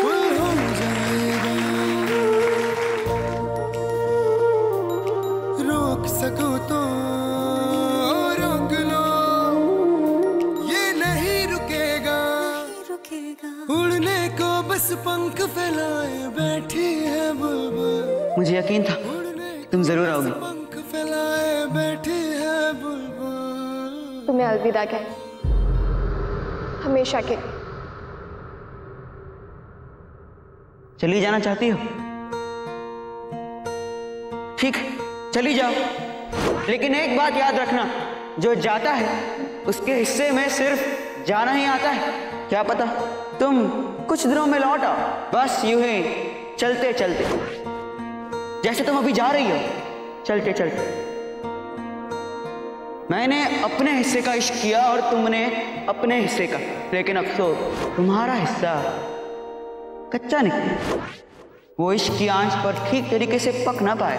फुल हो जाएगा। रोक सको तो रोक लो, ये नहीं रुकेगा। उड़ने को बस पंख फैलाए बैठी है बुलबुल। मुझे यकीन था तुम जरूर आओगे। पंख फैलाए बैठी है बुलबुल। तुम्हें अलविदा कह, हमेशा के। चली जाना चाहती हो? ठीक, चली जाओ, लेकिन एक बात याद रखना, जो जाता है उसके हिस्से में सिर्फ जाना ही आता है। क्या पता तुम कुछ दिनों में लौट आओ, बस यूं ही चलते चलते, जैसे तुम अभी जा रही हो, चलते चलते। मैंने अपने हिस्से का इश्क किया और तुमने अपने हिस्से का, लेकिन अफसोस तुम्हारा हिस्सा कच्चा निकला। वो इश्क की आंच पर ठीक तरीके से पक ना पाए।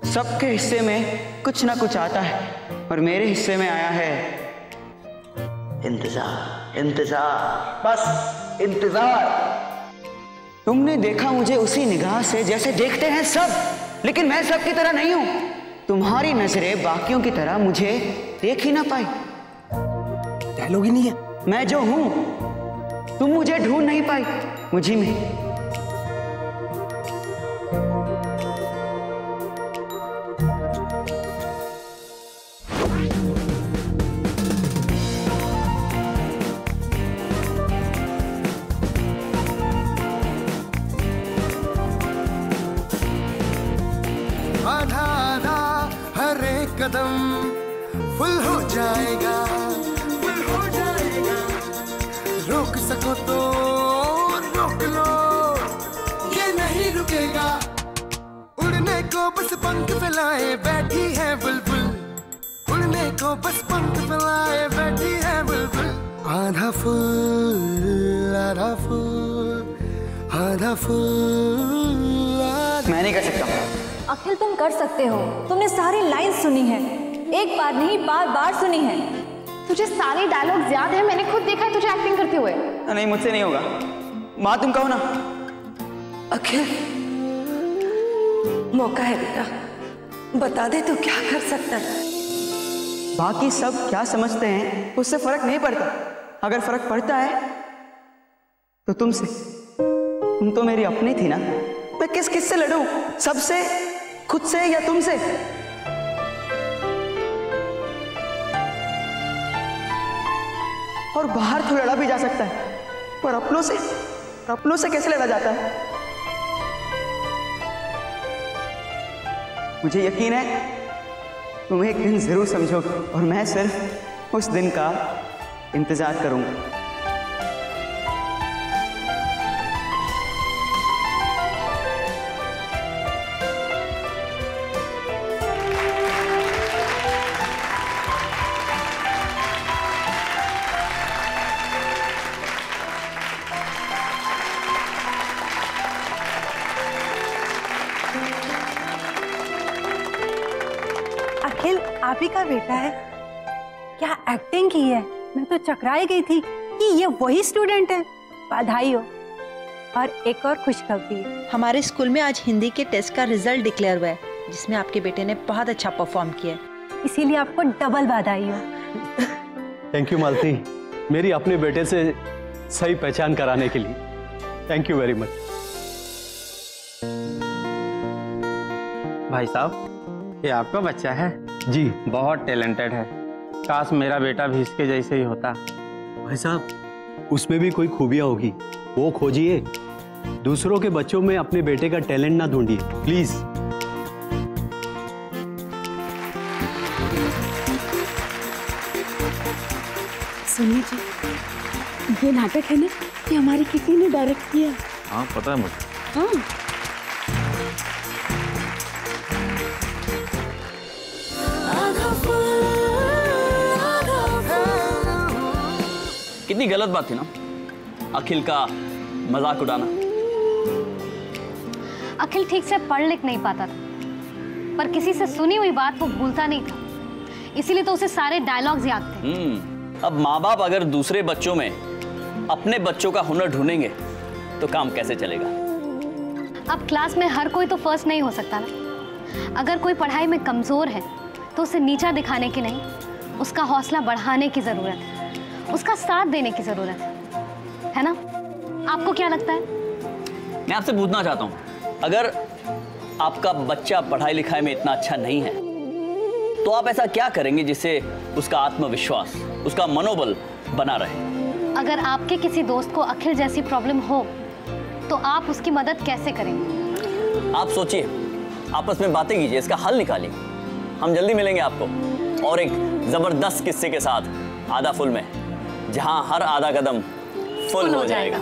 सबके हिस्से में कुछ ना कुछ आता है और मेरे हिस्से में आया है इंतजार। इंतजार, बस इंतजार। तुमने देखा मुझे उसी निगाह से जैसे देखते हैं सब, लेकिन मैं सबकी तरह नहीं हूं। तुम्हारी नजरें बाकियों की तरह मुझे देख ही ना पाई। डायलॉग ही नहीं है। मैं जो हूं तुम मुझे ढूंढ नहीं पाई, मुझी में। आधा आधा हर एक कदम फुल हो जाएगा, फुल हो जाएगा। रोक सको तो रोक लो, ये नहीं रुकेगा। उड़ने को बस पंख फैलाए बैठी है बुलबुल। उड़ने को बस पंख फैलाए बैठी है बुलबुल। आधा फूल आधा फूल आधा फूल। मैं नहीं कर सकता, अखिल तुम कर सकते हो, तुमने सारी लाइन सुनी है, एक बार नहीं बार बार सुनी है। तुझे सारे डायलॉग्स याद है, मैंने खुद देखा है तुझे एक्टिंग करते हुए। नहीं मुझसे नहीं होगा। माँ तुम कहो ना। अखिल मौका है बेटा, बता दे तू क्या कर सकता है। बाकी सब क्या समझते हैं उससे फर्क नहीं पड़ता। अगर फर्क पड़ता है तो तुमसे। तुम तो मेरी अपनी थी ना। मैं किस से लड़ूं? सबसे, खुद से या तुमसे? और बाहर तो लड़ा भी जा सकता है, पर अपनों से कैसे लड़ा जाता है? मुझे यकीन है तुम एक दिन जरूर समझोगे और मैं सिर्फ उस दिन का इंतजार करूंगा। अखिल आप ही का बेटा है? क्या एक्टिंग की है, मैं तो चकराई गई थी कि ये वही स्टूडेंट है। बधाई हो। और एक और खुशखबरी, हमारे स्कूल में आज हिंदी के टेस्ट का रिजल्ट डिक्लेयर हुआ है, जिसमें आपके बेटे ने बहुत अच्छा परफॉर्म किया है, इसीलिए आपको डबल बधाई हो। थैंक यू मालती, मेरी अपने बेटे से सही पहचान कराने के लिए। Thank you very much. भाई साहब, ये आपका बच्चा है? जी। बहुत टैलेंटेड है, काश मेरा बेटा भी इसके जैसे ही होता। भाई साहब, उसमें भी कोई खूबियां होगी, वो खोजिए। दूसरों के बच्चों में अपने बेटे का टैलेंट ना ढूंढिए प्लीज। सुनिए जी, ये नाटक है ना, ये हमारी किसी ने डायरेक्ट किया। हाँ पता है मुझे। हाँ। कितनी गलत बात थी ना अखिल का मजाक उड़ाना। अखिल ठीक से पढ़ लिख नहीं पाता था, पर किसी से सुनी हुई बात वो भूलता नहीं था, इसीलिए तो उसे सारे डायलॉग्स याद थे। अब माँ बाप अगर दूसरे बच्चों में अपने बच्चों का हुनर ढूंढेंगे तो काम कैसे चलेगा? अब क्लास में हर कोई तो फर्स्ट नहीं हो सकता ना। अगर कोई पढ़ाई में कमजोर है तो उसे नीचा दिखाने की नहीं, उसका हौसला बढ़ाने की जरूरत है, उसका साथ देने की जरूरत है ना? आपको क्या लगता है? मैं आपसे पूछना चाहता हूँ, अगर आपका बच्चा पढ़ाई लिखाई में इतना अच्छा नहीं है तो आप ऐसा क्या करेंगे जिससे उसका आत्मविश्वास, उसका मनोबल बना रहे? अगर आपके किसी दोस्त को अखिल जैसी प्रॉब्लम हो तो आप उसकी मदद कैसे करेंगे? आप सोचिए, आपस में बातें कीजिए, इसका हल निकालिए। हम जल्दी मिलेंगे आपको और एक जबरदस्त किस्से के साथ आधा फुल में, जहां हर आधा कदम फुल हो जाएगा।